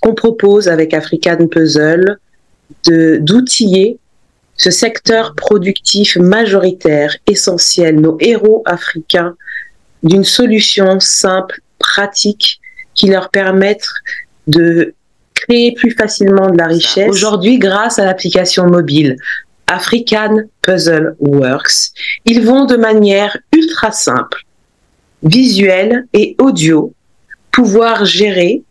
on propose avec African Puzzle d'outiller ce secteur productif majoritaire, essentiel, nos héros africains, d'une solution simple, pratique, qui leur permette de créer plus facilement de la richesse. Aujourd'hui, grâce à l'application mobile African Puzzle Works, ils vont de manière ultra simple, visuelle et audio, pouvoir gérer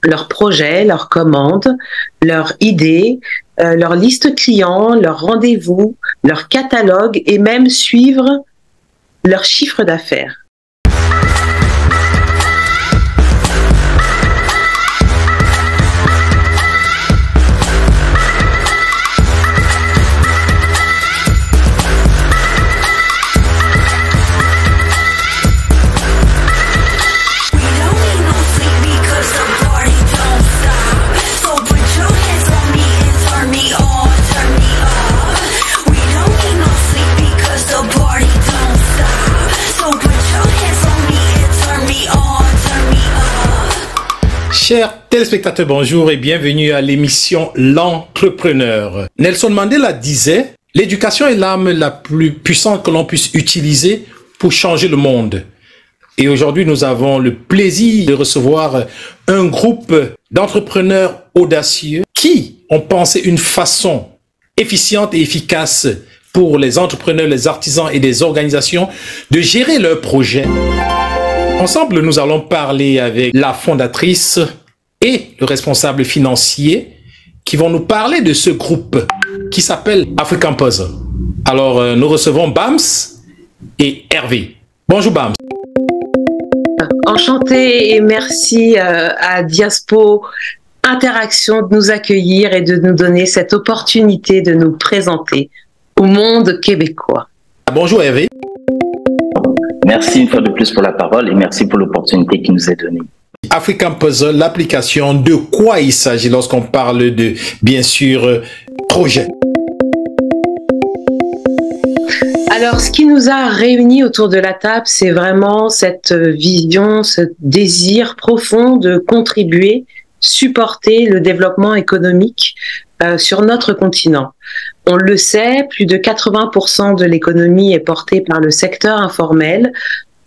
leurs projets, leurs commandes, leurs idées, leur liste client, leurs rendez-vous, leur catalogue et même suivre leur chiffre d'affaires. Chers téléspectateurs, bonjour et bienvenue à l'émission L'Entrepreneur. Nelson Mandela disait « L'éducation est l'arme la plus puissante que l'on puisse utiliser pour changer le monde ». Et aujourd'hui, nous avons le plaisir de recevoir un groupe d'entrepreneurs audacieux qui ont pensé une façon efficiente et efficace pour les entrepreneurs, les artisans et les organisations de gérer leurs projets. Ensemble, nous allons parler avec la fondatrice et le responsable financier qui vont nous parler de ce groupe qui s'appelle African Puzzle. Alors, nous recevons Bams et Hervé. Bonjour Bams. Enchantée et merci à Diaspo Interaction de nous accueillir et de nous donner cette opportunité de nous présenter au monde québécois. Bonjour Hervé. Merci une fois de plus pour la parole et merci pour l'opportunité qui nous est donnée. African Puzzle, l'application, de quoi il s'agit lorsqu'on parle de, bien sûr, projet? Alors, ce qui nous a réunis autour de la table, c'est vraiment cette vision, ce désir profond de contribuer, supporter le développement économique sur notre continent. On le sait, plus de 80% de l'économie est portée par le secteur informel.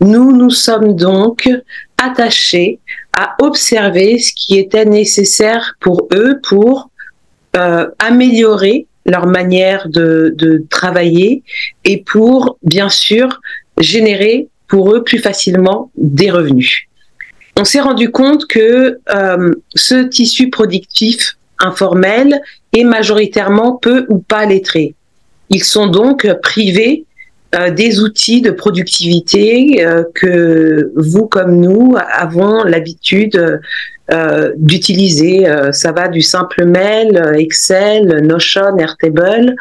Nous sommes donc attachés à observer ce qui était nécessaire pour eux pour améliorer leur manière de travailler et pour, bien sûr, générer pour eux plus facilement des revenus. On s'est rendu compte que ce tissu productif informel est majoritairement peu ou pas lettré. Ils sont donc privés des outils de productivité que vous comme nous avons l'habitude d'utiliser. Ça va du simple mail, Excel, Notion, Airtable,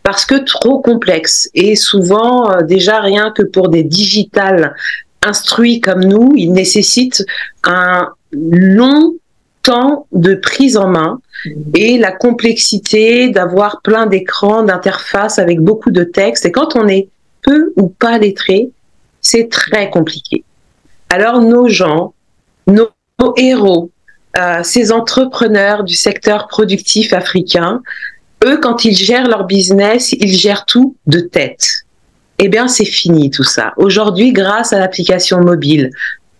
parce que trop complexe. Et souvent, déjà rien que pour des digitales instruits comme nous, il nécessite un long temps de prise en main et la complexité d'avoir plein d'écrans, d'interfaces avec beaucoup de textes. Et quand on est peu ou pas lettré, c'est très compliqué. Alors nos gens, nos héros, ces entrepreneurs du secteur productif africain, eux, quand ils gèrent leur business, ils gèrent tout de tête. Eh bien, c'est fini tout ça. Aujourd'hui, grâce à l'application mobile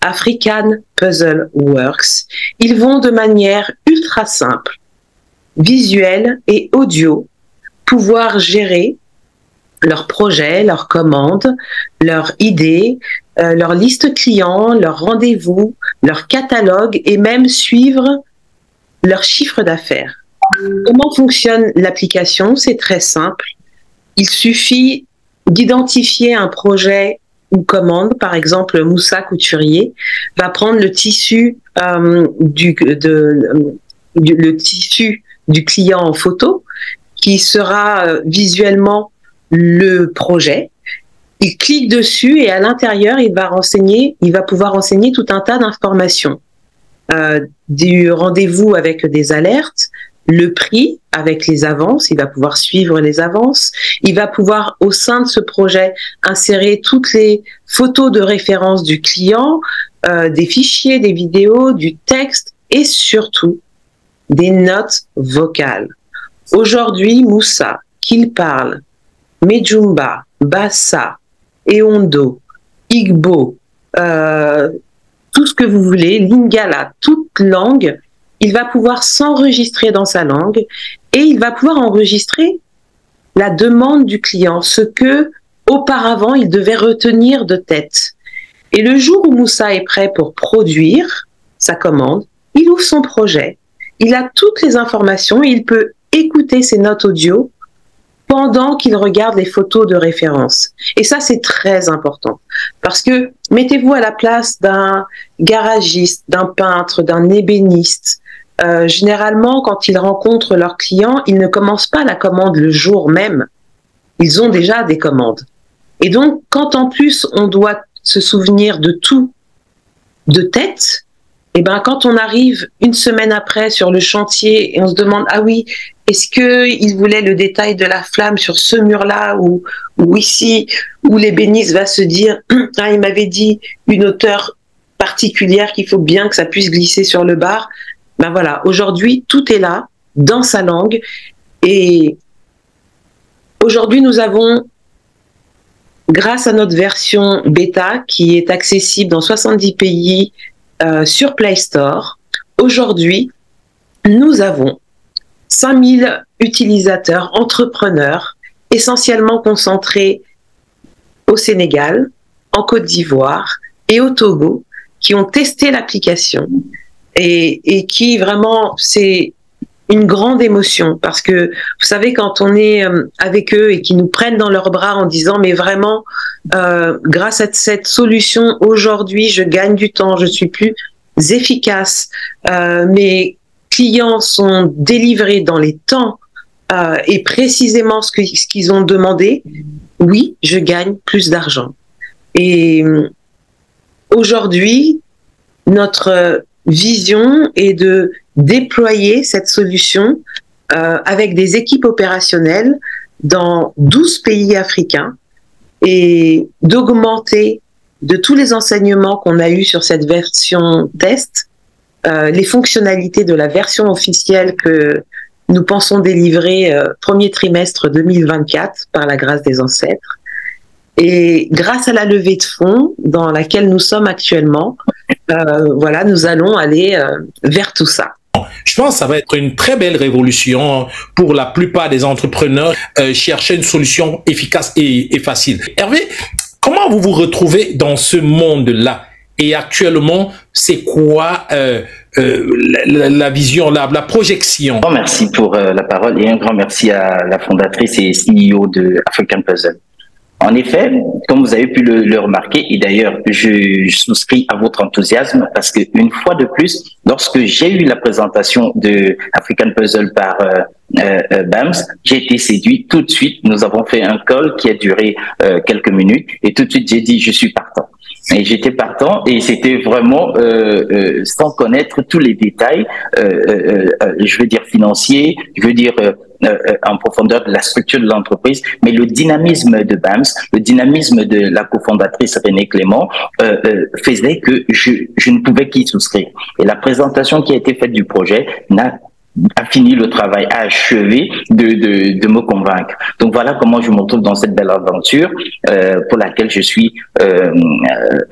African Puzzle Works, ils vont de manière ultra simple, visuelle et audio, pouvoir gérer leurs projets, leurs commandes, leurs idées, leur liste client, leurs rendez-vous, leur catalogue et même suivre leur chiffre d'affaires. Comment fonctionne l'application? C'est très simple. Il suffit d'identifier un projet ou commande. Par exemple, Moussa Couturier va prendre le tissu le tissu du client en photo qui sera visuellement le projet. Il clique dessus et à l'intérieur, il va pouvoir renseigner tout un tas d'informations. Du rendez-vous avec des alertes, le prix avec les avances, il va pouvoir suivre les avances. Il va pouvoir, au sein de ce projet, insérer toutes les photos de référence du client, des fichiers, des vidéos, du texte et surtout des notes vocales. Aujourd'hui, Moussa, qu'il parle Mejumba, Bassa, Eondo, Igbo, tout ce que vous voulez, Lingala, toute langue, il va pouvoir s'enregistrer dans sa langue et il va pouvoir enregistrer la demande du client, ce que auparavant il devait retenir de tête. Et le jour où Moussa est prêt pour produire sa commande, il ouvre son projet, il a toutes les informations et il peut écouter ses notes audio pendant qu'il regarde les photos de référence. Et ça, c'est très important. Parce que mettez-vous à la place d'un garagiste, d'un peintre, d'un ébéniste. Généralement, quand ils rencontrent leurs clients, ils ne commencent pas la commande le jour même. Ils ont déjà des commandes. Et donc, quand en plus, on doit se souvenir de tout de tête, et ben quand on arrive une semaine après sur le chantier et on se demande ah oui, est-ce que il voulait le détail de la flamme sur ce mur-là ou ici, où l'ébéniste va se dire ah il m'avait dit une hauteur particulière qu'il faut bien que ça puisse glisser sur le bar. Ben voilà, aujourd'hui tout est là dans sa langue et aujourd'hui nous avons grâce à notre version bêta qui est accessible dans 70 pays sur Play Store, aujourd'hui, nous avons 5000 utilisateurs, entrepreneurs, essentiellement concentrés au Sénégal, en Côte d'Ivoire et au Togo, qui ont testé l'application et qui vraiment, c'est une grande émotion parce que vous savez quand on est avec eux et qu'ils nous prennent dans leurs bras en disant mais vraiment grâce à cette solution aujourd'hui je gagne du temps, je suis plus efficace, mes clients sont délivrés dans les temps et précisément ce qu'ils ont demandé, oui je gagne plus d'argent. Et aujourd'hui notre vision est de déployer cette solution avec des équipes opérationnelles dans 12 pays africains et d'augmenter de tous les enseignements qu'on a eus sur cette version test, les fonctionnalités de la version officielle que nous pensons délivrer premier trimestre 2024 par la grâce des ancêtres. Et grâce à la levée de fonds dans laquelle nous sommes actuellement, voilà, nous allons aller vers tout ça. Je pense que ça va être une très belle révolution pour la plupart des entrepreneurs chercher une solution efficace et facile. Hervé, comment vous vous retrouvez dans ce monde-là? Et actuellement, c'est quoi la vision, la projection? Un grand merci pour la parole et un grand merci à la fondatrice et CEO de African Puzzle. En effet, comme vous avez pu le remarquer, et d'ailleurs, je souscris à votre enthousiasme parce que une fois de plus, lorsque j'ai eu la présentation de African Puzzle par BAMS, j'ai été séduit tout de suite. Nous avons fait un call qui a duré quelques minutes et tout de suite, j'ai dit, je suis partant. Et j'étais partant et c'était vraiment sans connaître tous les détails, je veux dire financiers, je veux dire en profondeur de la structure de l'entreprise, mais le dynamisme de BAMS, le dynamisme de la cofondatrice Renée Clément faisait que je ne pouvais qu'y souscrire. Et la présentation qui a été faite du projet a fini le travail, a achevé de me convaincre. Donc voilà comment je me retrouve dans cette belle aventure pour laquelle je suis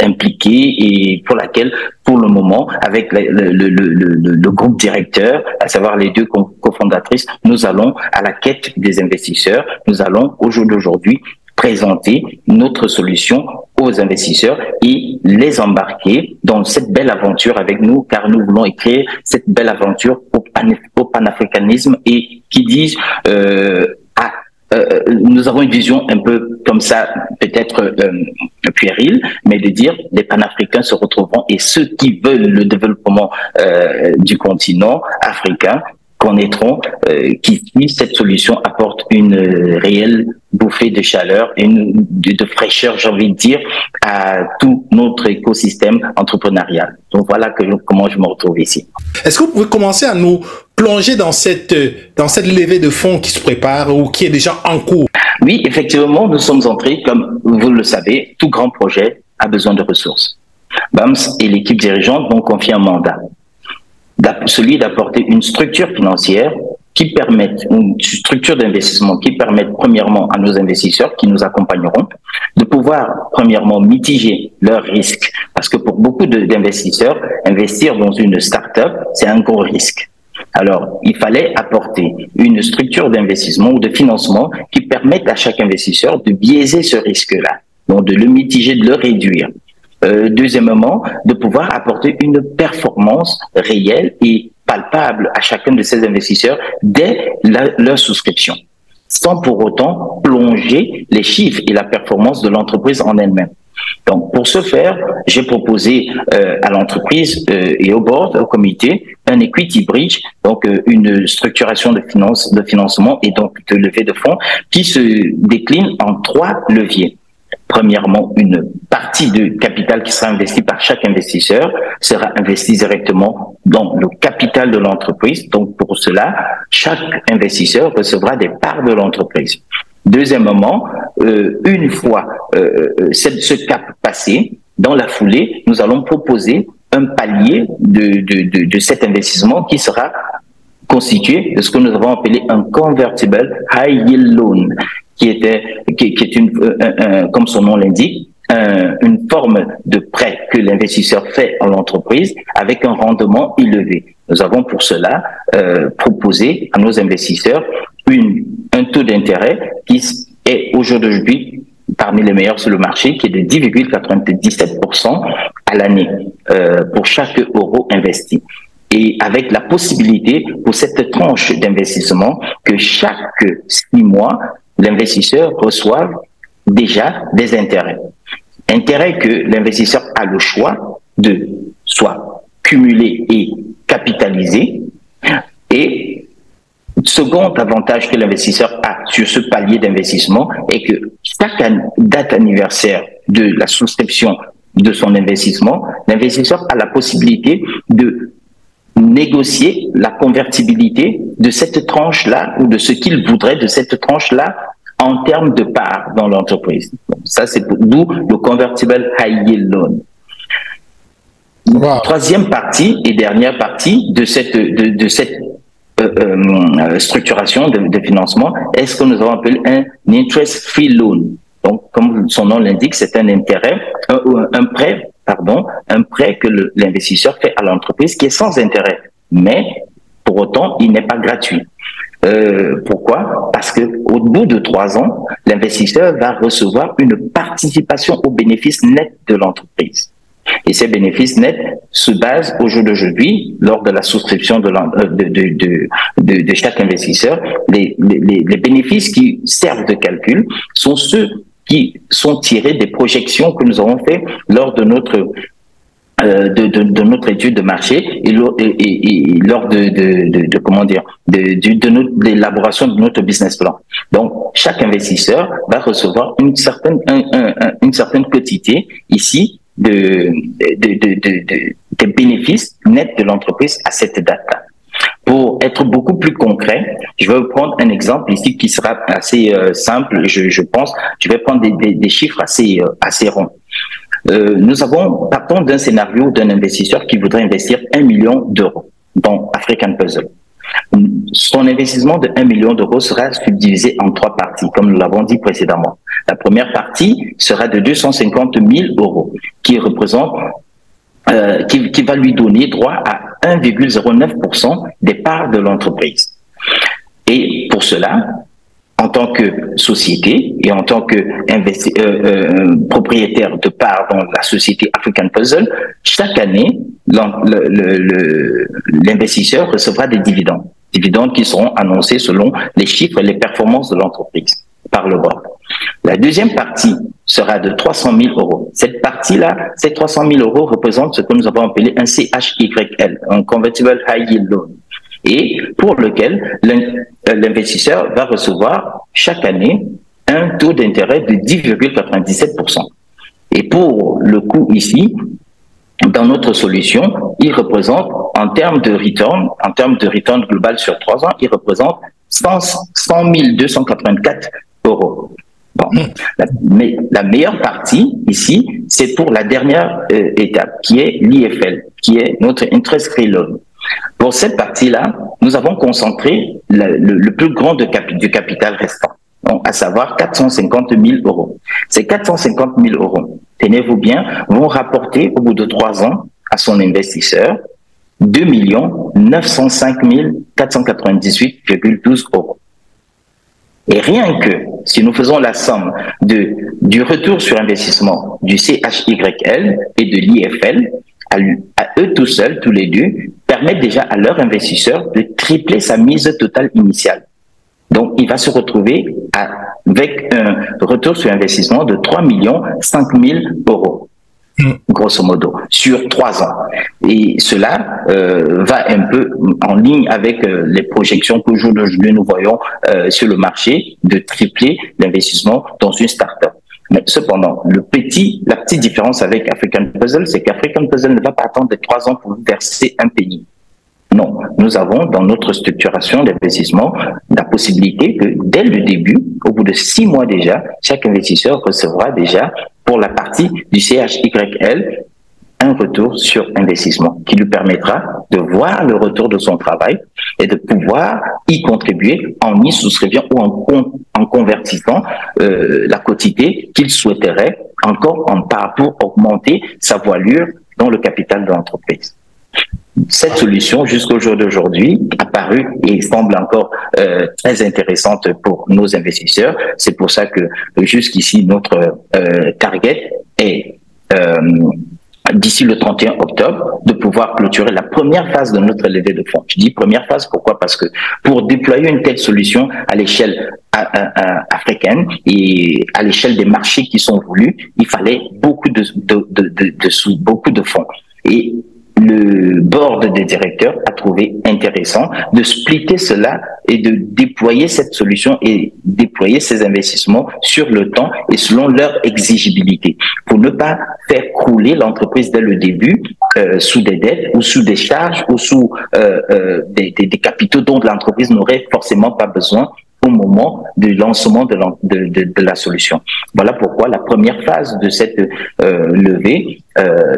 impliqué et pour laquelle, pour le moment, avec le groupe directeur, à savoir les deux cofondatrices, nous allons à la quête des investisseurs. Nous allons, au jour d'aujourd'hui, présenter notre solution aux investisseurs et les embarquer dans cette belle aventure avec nous, car nous voulons écrire cette belle aventure au panafricanisme et qui disent nous avons une vision un peu comme ça, peut-être puérile, mais de dire les panafricains se retrouveront et ceux qui veulent le développement du continent africain connaîtront qu'ici, cette solution apporte une réelle bouffée de chaleur et de fraîcheur, j'ai envie de dire, à tout notre écosystème entrepreneurial. Donc voilà comment je me retrouve ici. Est-ce que vous pouvez commencer à nous plonger dans cette levée de fonds qui se prépare ou qui est déjà en cours? Oui, effectivement, nous sommes entrés, comme vous le savez, tout grand projet a besoin de ressources. BAMS et l'équipe dirigeante m'ont confié un mandat. celui d'apporter une structure financière qui permette, une structure d'investissement qui permette premièrement à nos investisseurs qui nous accompagneront de pouvoir premièrement mitiger leurs risques. Parce que pour beaucoup d'investisseurs, investir dans une start-up, c'est un gros risque. Alors, il fallait apporter une structure d'investissement ou de financement qui permette à chaque investisseur de biaiser ce risque-là, donc de le mitiger, de le réduire. Deuxièmement, de pouvoir apporter une performance réelle et palpable à chacun de ces investisseurs dès leur souscription, sans pour autant plonger les chiffres et la performance de l'entreprise en elle-même. Donc, pour ce faire, j'ai proposé à l'entreprise et au board, au comité, un equity bridge, donc une structuration de financement et donc de levée de fonds qui se décline en 3 leviers. Premièrement, une partie de capital qui sera investie par chaque investisseur sera investie directement dans le capital de l'entreprise. Donc, pour cela, chaque investisseur recevra des parts de l'entreprise. Deuxièmement, une fois ce cap passé, dans la foulée, nous allons proposer un palier de cet investissement qui sera constitué de ce que nous avons appelé un convertible high yield loan, qui est comme son nom l'indique, une forme de prêt que l'investisseur fait à l'entreprise avec un rendement élevé. Nous avons pour cela proposé à nos investisseurs un taux d'intérêt qui est aujourd'hui parmi les meilleurs sur le marché, qui est de 10,97% à l'année pour chaque euro investi. Et avec la possibilité pour cette tranche d'investissement que chaque 6 mois, l'investisseur reçoive déjà des intérêts. Intérêts que l'investisseur a le choix de soit cumuler et capitaliser. Et second avantage que l'investisseur a sur ce palier d'investissement est que chaque date anniversaire de la souscription de son investissement, l'investisseur a la possibilité de négocier la convertibilité de cette tranche-là ou de ce qu'il voudrait de cette tranche-là en termes de parts dans l'entreprise. Donc, ça, c'est d'où le convertible high yield loan. Wow. Troisième partie et dernière partie de cette structuration de financement est ce que nous avons appelé un interest-free loan. Donc, comme son nom l'indique, c'est un prêt que l'investisseur fait à l'entreprise qui est sans intérêt. Mais, pour autant, il n'est pas gratuit. Pourquoi? Parce que au bout de 3 ans, l'investisseur va recevoir une participation aux bénéfices nets de l'entreprise. Et ces bénéfices nets se basent au jour d'aujourd'hui, lors de la souscription de chaque investisseur, les bénéfices qui servent de calcul sont ceux qui sont tirés des projections que nous avons fait lors de notre étude de marché et lors de l'élaboration de notre business plan. Donc, chaque investisseur va recevoir une certaine quantité ici des bénéfices nets de l'entreprise à cette date-là. Pour être beaucoup plus concret, je vais vous prendre un exemple ici qui sera assez simple, je pense. Je vais prendre des chiffres assez ronds. Partons d'un scénario d'un investisseur qui voudrait investir 1 million d'euros dans African Puzzle. Son investissement de 1 million d'euros sera subdivisé en 3 parties, comme nous l'avons dit précédemment. La première partie sera de 250 000 euros, qui représente, qui va lui donner droit à 1,09% des parts de l'entreprise. Et pour cela, en tant que société et en tant que propriétaire de parts dans la société African Puzzle, chaque année, l'investisseur recevra des dividendes. Dividendes qui seront annoncés selon les chiffres et les performances de l'entreprise par le board. La deuxième partie sera de 300 000 euros. Cette partie-là, ces 300 000 euros représentent ce que nous avons appelé un CHYL, un Convertible High Yield Loan, et pour lequel l'investisseur va recevoir chaque année un taux d'intérêt de 10,97%. Et pour le coût ici, dans notre solution, il représente, en termes de return global sur 3 ans, il représente 100 284 euros. Bon. Mais la meilleure partie ici, c'est pour la dernière étape, qui est l'IFL, qui est notre interest free loan. Pour cette partie-là, nous avons concentré le plus grand du capital restant, donc, à savoir 450 000 euros. Ces 450 000 euros, tenez-vous bien, vont rapporter au bout de 3 ans à son investisseur 2 905 498,12 euros. Et rien que si nous faisons la somme du retour sur investissement du CHYL et de l'IFL, à eux tout seuls, tous les deux, permettent déjà à leur investisseur de tripler sa mise totale initiale. Donc, il va se retrouver avec un retour sur investissement de 3 500 000 euros, grosso modo, sur 3 ans. Et cela va un peu en ligne avec les projections qu'aujourd'hui nous voyons sur le marché de tripler l'investissement dans une start-up. Mais cependant, la petite différence avec African Puzzle, c'est qu'African Puzzle ne va pas attendre 3 ans pour verser un penny. Non, nous avons dans notre structuration d'investissement la possibilité que dès le début, au bout de 6 mois déjà, chaque investisseur recevra déjà pour la partie du CHYL un retour sur investissement qui lui permettra de voir le retour de son travail et de pouvoir y contribuer en y souscrivant ou en convertissant la quotité qu'il souhaiterait encore pour augmenter sa voilure dans le capital de l'entreprise. Cette solution, jusqu'au jour d'aujourd'hui, apparue et semble encore très intéressante pour nos investisseurs. C'est pour ça que jusqu'ici, notre target est d'ici le 31 octobre, de pouvoir clôturer la première phase de notre levée de fonds. Je dis première phase, pourquoi? Parce que pour déployer une telle solution à l'échelle africaine et à l'échelle des marchés qui sont voulus, il fallait beaucoup de fonds. Et le board des directeurs a trouvé intéressant de splitter cela et de déployer cette solution et déployer ces investissements sur le temps et selon leur exigibilité pour ne pas faire crouler l'entreprise dès le début sous des dettes ou sous des charges ou sous des capitaux dont l'entreprise n'aurait forcément pas besoin au moment du lancement de la solution. Voilà pourquoi la première phase de cette levée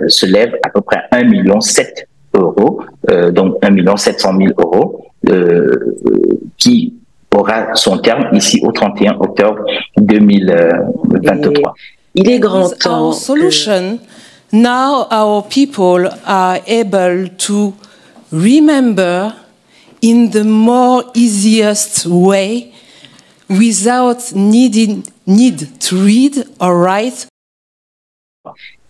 se lève à peu près 1,7 million d'euros, donc 1 700 000 euros, qui aura son terme ici au 31 octobre 2023. Il est grand temps. Our solution, now our people are able to remember in the more easiest way without need to read or write.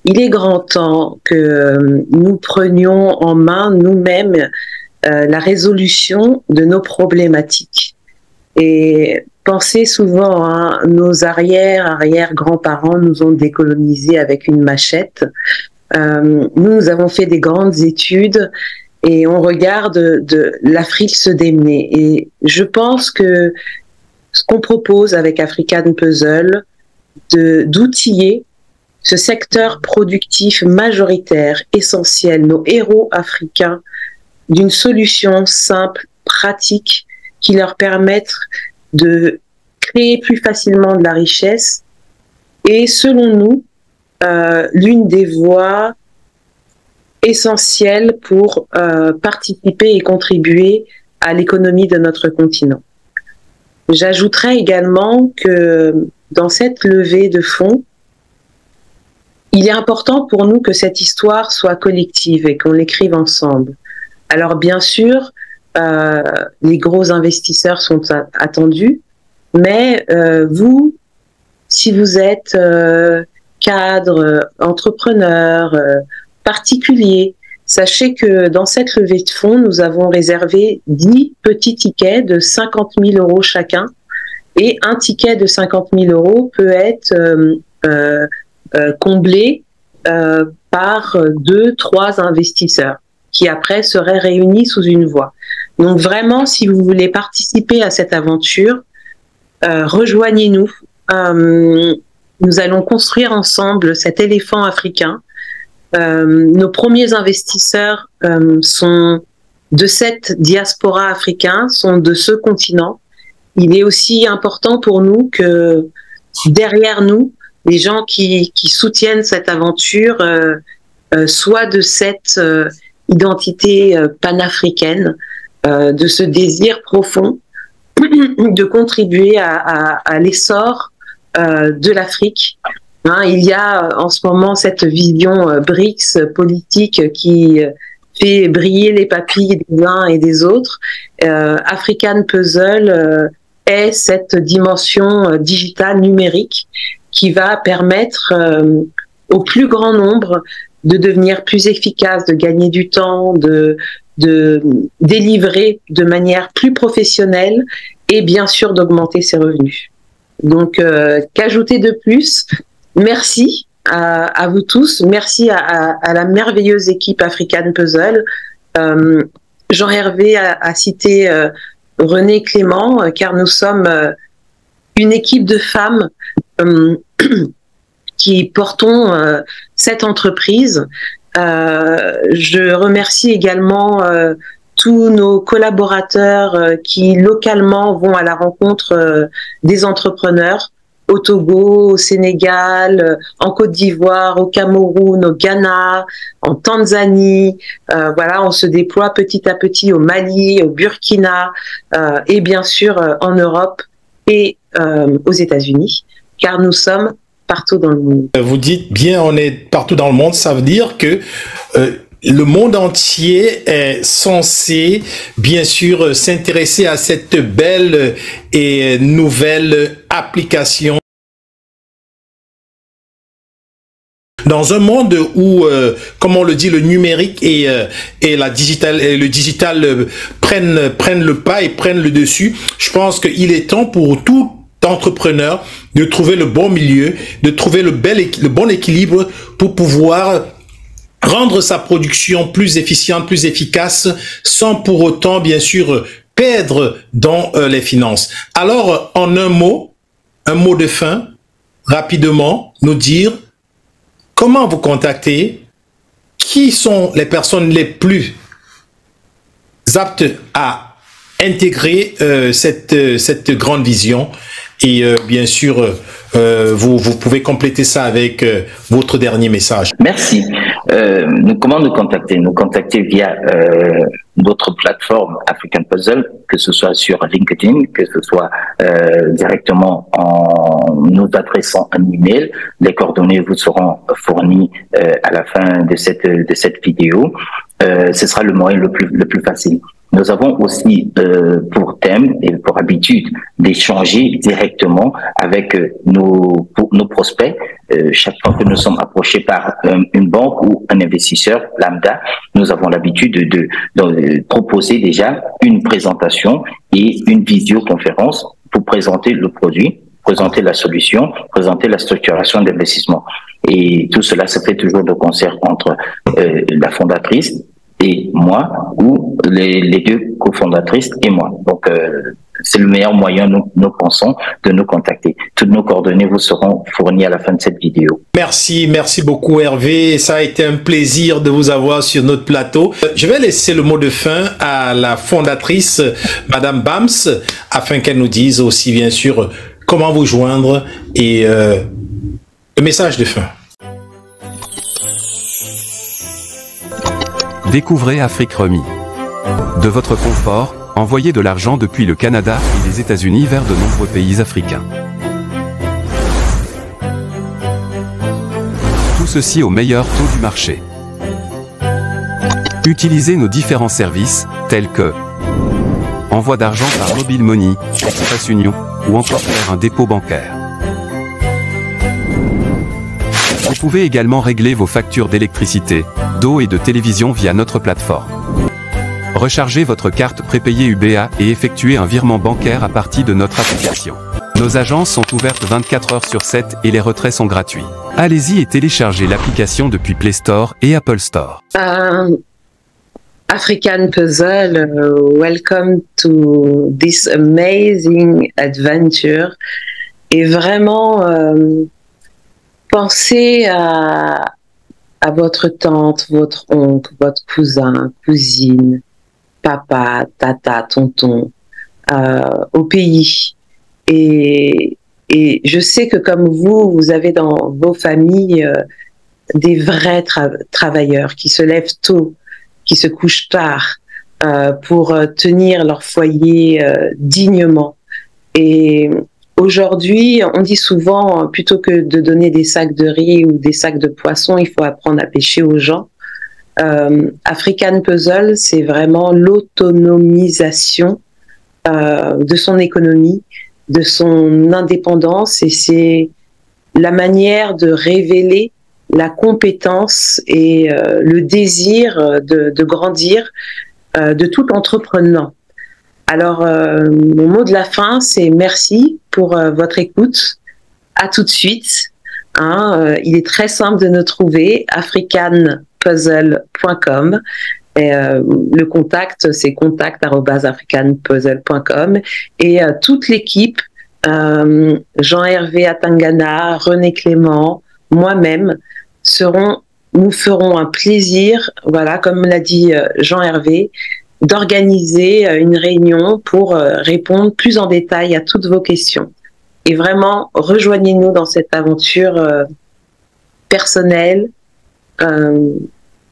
Il est grand temps que nous prenions en main nous-mêmes la résolution de nos problématiques. Et pensez souvent, hein, nos arrière-grands-parents nous ont décolonisés avec une machette. Nous avons fait des grandes études et on regarde l'Afrique se démener. Et je pense que ce qu'on propose avec African Puzzle, d'outiller ce secteur productif majoritaire, essentiel, nos héros africains, d'une solution simple, pratique, qui leur permette de créer plus facilement de la richesse, et selon nous, l'une des voies essentielles pour participer et contribuer à l'économie de notre continent. J'ajouterais également que dans cette levée de fonds, il est important pour nous que cette histoire soit collective et qu'on l'écrive ensemble. Alors bien sûr, les gros investisseurs sont attendus, mais vous, si vous êtes cadre, entrepreneur, particulier, sachez que dans cette levée de fonds, nous avons réservé 10 petits tickets de 50 000 euros chacun, et un ticket de 50 000 euros peut être comblé par 2-3 investisseurs qui après seraient réunis sous une voie. Donc vraiment, si vous voulez participer à cette aventure, rejoignez-nous. Nous allons construire ensemble cet éléphant africain. Nos premiers investisseurs sont de cette diaspora africaine, sont de ce continent. Il est aussi important pour nous que derrière nous, les gens qui soutiennent cette aventure soient de cette identité panafricaine, de ce désir profond de contribuer à l'essor de l'Afrique. Hein, il y a en ce moment cette vision BRICS politique qui fait briller les papilles des uns et des autres. African Puzzle est cette dimension digitale numérique qui va permettre au plus grand nombre de devenir plus efficace, de gagner du temps, de délivrer de manière plus professionnelle et bien sûr d'augmenter ses revenus. Donc, qu'ajouter de plus? Merci à vous tous, merci à la merveilleuse équipe African Puzzle. Jean-Hervé a cité René Clément, car nous sommes une équipe de femmes qui portons cette entreprise. Je remercie également tous nos collaborateurs qui localement vont à la rencontre des entrepreneurs au Togo, au Sénégal, en Côte d'Ivoire, au Cameroun, au Ghana, en Tanzanie. Voilà, on se déploie petit à petit au Mali, au Burkina et bien sûr en Europe et aux États-Unis, car nous sommes partout dans le monde. Vous dites bien, on est partout dans le monde, ça veut dire que le monde entier est censé, bien sûr, s'intéresser à cette belle et nouvelle application. Dans un monde où, comme on le dit, le numérique et le digital prennent le pas et prennent le dessus, je pense qu'il est temps pour tout entrepreneur de trouver le bon milieu, de trouver le bon équilibre pour pouvoir rendre sa production plus efficiente, plus efficace, sans pour autant, bien sûr, perdre dans les finances. Alors, en un mot de fin, rapidement, nous dire comment vous contacter, qui sont les personnes les plus aptes à intégrer cette grande vision. Et bien sûr, vous pouvez compléter ça avec votre dernier message. Merci. Comment nous contacter? Nous contacter via notre plateforme African Puzzle, que ce soit sur LinkedIn, que ce soit directement en nous adressant un email. Les coordonnées vous seront fournies à la fin de cette vidéo. Ce sera le moyen le plus facile. Nous avons aussi pour thème et pour habitude d'échanger directement avec nos prospects. Chaque fois que nous sommes approchés par une banque ou un investisseur lambda, nous avons l'habitude de proposer déjà une présentation et une visioconférence pour présenter le produit, présenter la solution, présenter la structuration d'investissement. Et tout cela se fait toujours de concert entre la fondatrice et moi, ou les deux cofondatrices et moi. Donc, c'est le meilleur moyen, nous pensons, de nous contacter. Toutes nos coordonnées vous seront fournies à la fin de cette vidéo. Merci beaucoup Hervé. Ça a été un plaisir de vous avoir sur notre plateau. Je vais laisser le mot de fin à la fondatrice, Madame Bams, afin qu'elle nous dise aussi, bien sûr, comment vous joindre et le message de fin. Découvrez Afrique Remi. De votre confort, envoyez de l'argent depuis le Canada et les États-Unis vers de nombreux pays africains. Tout ceci au meilleur taux du marché. Utilisez nos différents services, tels que envoi d'argent par Mobile Money, Express Union, ou encore faire un dépôt bancaire. Vous pouvez également régler vos factures d'électricité, d'eau et de télévision via notre plateforme. Rechargez votre carte prépayée UBA et effectuez un virement bancaire à partir de notre application. Nos agences sont ouvertes 24 heures sur 7 et les retraits sont gratuits. Allez-y et téléchargez l'application depuis Play Store et Apple Store. African Puzzle, welcome to this amazing adventure. Et vraiment, pensez à votre tante, votre oncle, votre cousin, cousine, papa, tata, tonton, au pays. Et je sais que comme vous avez dans vos familles des vrais travailleurs qui se lèvent tôt, qui se couchent tard pour tenir leur foyer dignement. Et aujourd'hui, on dit souvent, plutôt que de donner des sacs de riz ou des sacs de poissons, il faut apprendre à pêcher aux gens. African Puzzle, c'est vraiment l'autonomisation de son économie, de son indépendance, et c'est la manière de révéler la compétence et le désir de grandir de tout entrepreneur. Alors, mon mot de la fin, c'est merci pour votre écoute. À tout de suite. Il est très simple de nous trouver, africanpuzzle.com. Et, le contact, c'est contact@africanpuzzle.com. Et toute l'équipe, Jean-Hervé Atangana, René Clément, moi-même, nous ferons un plaisir, voilà, comme l'a dit Jean-Hervé, d'organiser une réunion pour répondre plus en détail à toutes vos questions. Et vraiment, rejoignez-nous dans cette aventure personnelle,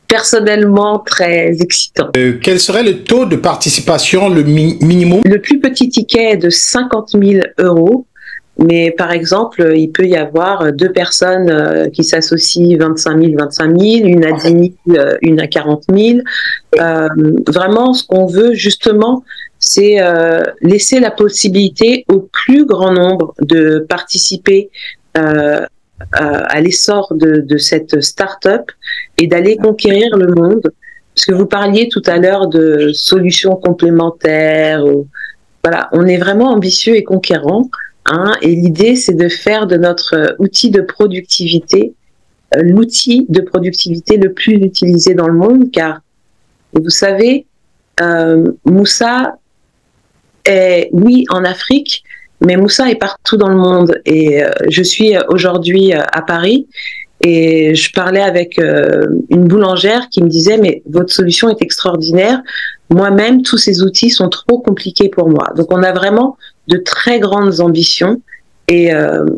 personnellement très excitant. Quel serait le taux de participation, le minimum? Le plus petit ticket est de 50 000 €. Mais par exemple, il peut y avoir 2 personnes qui s'associent 25 000, une à 10 000, une à 40 000. Vraiment, ce qu'on veut justement, c'est laisser la possibilité au plus grand nombre de participer à l'essor de cette start-up et d'aller conquérir le monde. Parce que vous parliez tout à l'heure de solutions complémentaires. Voilà, on est vraiment ambitieux et conquérant. Et l'idée, c'est de faire de notre outil de productivité l'outil de productivité le plus utilisé dans le monde, car vous savez, Moussa est, oui, en Afrique, mais Moussa est partout dans le monde. Et je suis aujourd'hui à Paris et je parlais avec une boulangère qui me disait « mais votre solution est extraordinaire, moi-même, tous ces outils sont trop compliqués pour moi ». Donc on a vraiment de très grandes ambitions et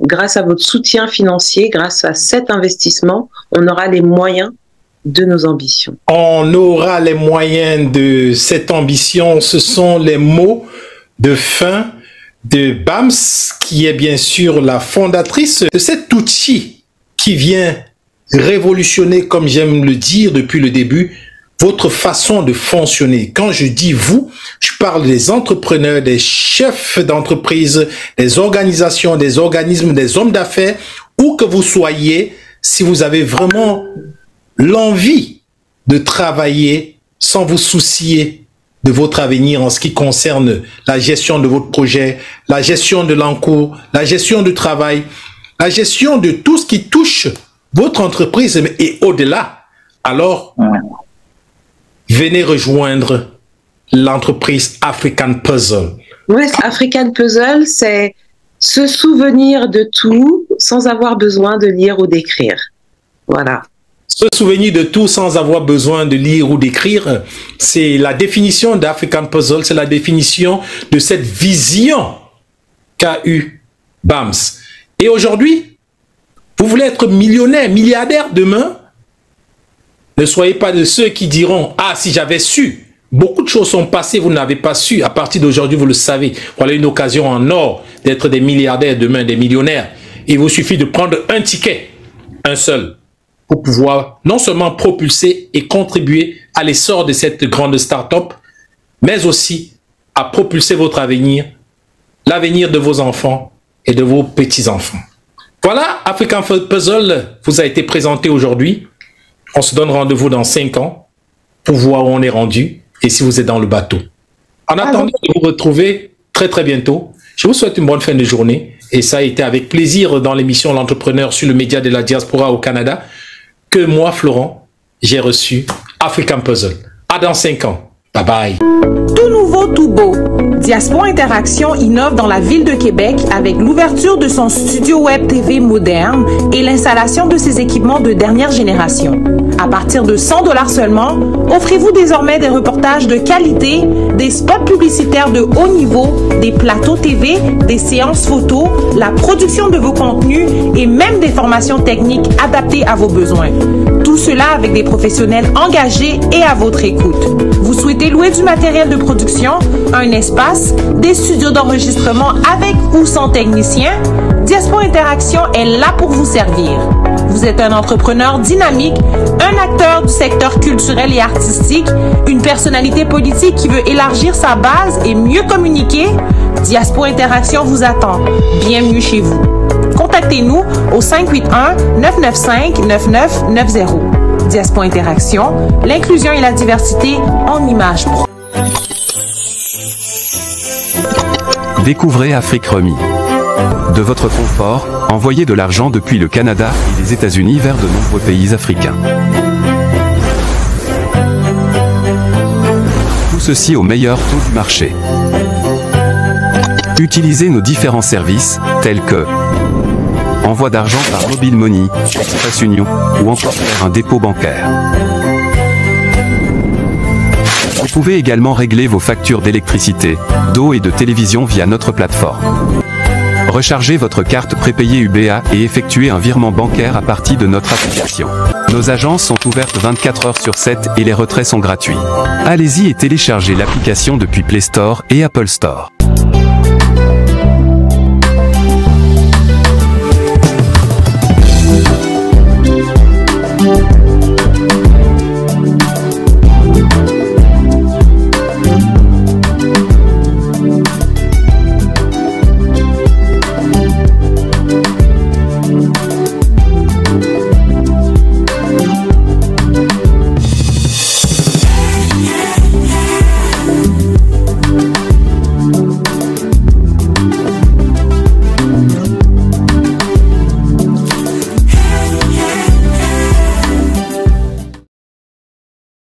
grâce à votre soutien financier, grâce à cet investissement, on aura les moyens de nos ambitions. On aura les moyens de cette ambition, ce sont les mots de fin de Bams, qui est bien sûr la fondatrice de cet outil qui vient révolutionner, comme j'aime le dire depuis le début, votre façon de fonctionner. Quand je dis vous, je parle des entrepreneurs, des chefs d'entreprise, des organisations, des organismes, des hommes d'affaires, où que vous soyez, si vous avez vraiment l'envie de travailler sans vous soucier de votre avenir en ce qui concerne la gestion de votre projet, la gestion de l'encours, la gestion du travail, la gestion de tout ce qui touche votre entreprise et au-delà, alors venez rejoindre l'entreprise African Puzzle. Oui, African Puzzle, c'est se souvenir de tout sans avoir besoin de lire ou d'écrire. Voilà. Se souvenir de tout sans avoir besoin de lire ou d'écrire, c'est la définition d'African Puzzle, c'est la définition de cette vision qu'a eu Bams. Et aujourd'hui, vous voulez être millionnaire, milliardaire demain? Ne soyez pas de ceux qui diront « Ah, si j'avais su ». Beaucoup de choses sont passées, vous n'avez pas su. À partir d'aujourd'hui, vous le savez. Voilà une occasion en or d'être des milliardaires demain, des millionnaires. Il vous suffit de prendre un ticket, un seul, pour pouvoir non seulement propulser et contribuer à l'essor de cette grande start-up, mais aussi à propulser votre avenir, l'avenir de vos enfants et de vos petits-enfants. Voilà, African Puzzle vous a été présenté aujourd'hui. On se donne rendez-vous dans 5 ans pour voir où on est rendu et si vous êtes dans le bateau. En attendant de vous retrouver très très bientôt, je vous souhaite une bonne fin de journée et ça a été avec plaisir dans l'émission L'Entrepreneur sur le média de la diaspora au Canada que moi, Florent, j'ai reçu African Puzzle. À dans 5 ans. Bye bye. Tout nouveau, tout beau. Diaspora Interaction innove dans la ville de Québec avec l'ouverture de son studio web TV moderne et l'installation de ses équipements de dernière génération. À partir de 100 $ seulement, offrez-vous désormais des reportages de qualité, des spots publicitaires de haut niveau, des plateaux TV, des séances photos, la production de vos contenus et même des formations techniques adaptées à vos besoins. Tout cela avec des professionnels engagés et à votre écoute. Vous souhaitez louer du matériel de production, un espace, des studios d'enregistrement avec ou sans technicien? Diaspora Interaction est là pour vous servir. Vous êtes un entrepreneur dynamique, un acteur du secteur culturel et artistique, une personnalité politique qui veut élargir sa base et mieux communiquer? Diaspora Interaction vous attend. Bienvenue chez vous. Contactez-nous au 581-995-9990. Diaspora Interaction, l'inclusion et la diversité en images. Découvrez Afrique Remi. De votre confort, envoyez de l'argent depuis le Canada et les États-Unis vers de nombreux pays africains. Tout ceci au meilleur taux du marché. Utilisez nos différents services, tels que envoi d'argent par Mobile Money, Express Union, ou encore faire un dépôt bancaire. Vous pouvez également régler vos factures d'électricité, d'eau et de télévision via notre plateforme. Rechargez votre carte prépayée UBA et effectuez un virement bancaire à partir de notre application. Nos agences sont ouvertes 24 heures sur 7 et les retraits sont gratuits. Allez-y et téléchargez l'application depuis Play Store et Apple Store.